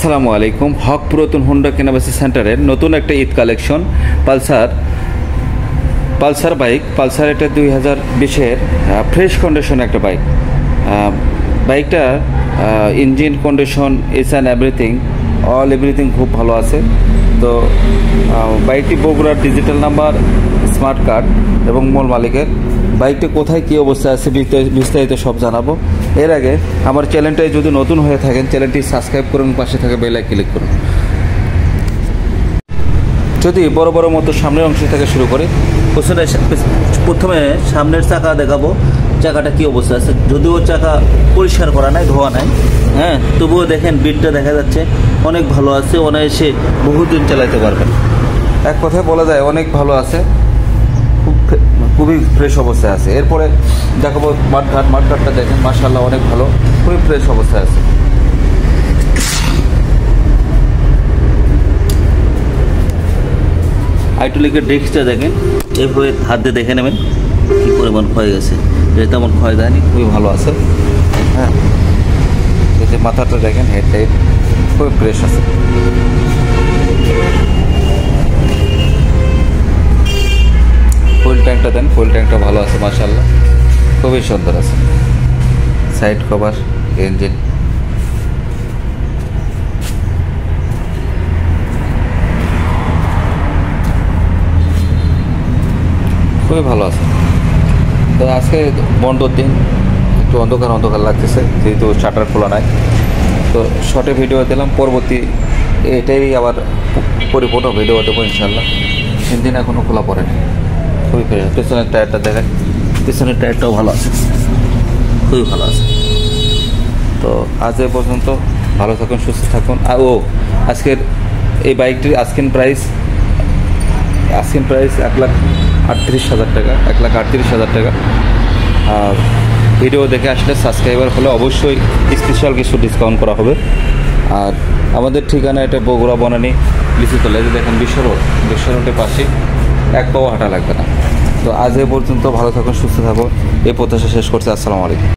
আসসালামু আলাইকুম। হক পুরাতন হোন্ডা কেনাবেচা সেন্টারের নতুন একটা Eid collection Pulsar bike. Pulsar এটা 2020-এর ফ্রেশ কন্ডিশন একটা বাইক। বাইকটার engine condition is and everything খুব ভালো আছে। তো বাইকটি বগুড়ার ডিজিটাল নাম্বার, স্মার্ট কার্ড এবং মূল মালিকের। বাইকটি কোথায় কী অবস্থায় আছে বিস্তারিত সব জানাবো। এর আগে আমার চ্যানেলটায় যদি নতুন হয়ে থাকেন, চ্যানেলটি সাবস্ক্রাইব করুন, পাশে থাকা বেল আইকন ক্লিক করুন। যদি বড় মতো সামনের অংশ থেকে শুরু করি, প্রথমে সামনের চাকা দেখাবো। চাকাটা কী অবস্থা আছে, যদিও চাকা পরিষ্কার করা নাই, ধোয়া নাই, হ্যাঁ, তবুও দেখেন বিটটা দেখা যাচ্ছে অনেক ভালো আছে। অনায়াসে বহুদিন চালাতে পারবেন। এক কথায় বলা যায় অনেক ভালো আছে, খুবই ফ্রেশ অবস্থায় আছে। এরপরে দেখাবো মাঠঘাটটা দেখেন, মাশাআল্লাহ অনেক ভালো, খুবই ফ্রেশ অবস্থায় আছে। আইটুলিকের ডেস্কটা দেখেন, এভাবে হাত দিয়ে দেখে নেবেন কী পরিমাণ ক্ষয় গেছে। এটা তেমন ক্ষয় দেয়নি, খুবই ভালো আছে। হ্যাঁ, এই যে মাথাটা দেখেন, হেডলাইট খুবই ফ্রেশ আছে। ফুল ট্যাঙ্কটা দেন, ফুল ট্যাঙ্কটা ভালো আছে মাশাআল্লাহ, খুবই সুন্দর আছে। সাইড কভার, ইঞ্জিন খুবই ভালো আছে। তো আজকে বন্ধর দিন, একটু অন্ধকার লাগতেছে যেহেতু শাটার খোলা নাই। তো শর্টে ভিডিও দিলাম, পরবর্তী এটাই আবার পরিপূর্ণ ভিডিও দেবো ইনশাল্লাহ। ইঞ্জিন এখনও খোলা পড়েনি, খুবই ফ্রেশ। পেছনের টায়ারটা দেখেন, পেছনের টায়ারটাও ভালো আছে, খুবই ভালো আছে। তো আজ এ পর্যন্ত, ভালো থাকুন, সুস্থ থাকুন। আজকের এই বাইকটির আস্কিং প্রাইস 1,38,000 টাকা, 1,38,000 টাকা। আর ভিডিও দেখে আসলে সাবস্ক্রাইবার হলে অবশ্যই স্পেশাল কিছু ডিসকাউন্ট করা হবে। আর আমাদের ঠিকানা এটা বগুড়া বনানী লিচুতলা। এই যে দেখেন বিশ্ব রোডের পাশে, এক পাও হাঁটা লাগবে না। তো আজ এ পর্যন্ত, ভালো থাকুন, সুস্থ থাকুন, এই প্রত্যাশা শেষ করছি। আসসালামু আলাইকুম।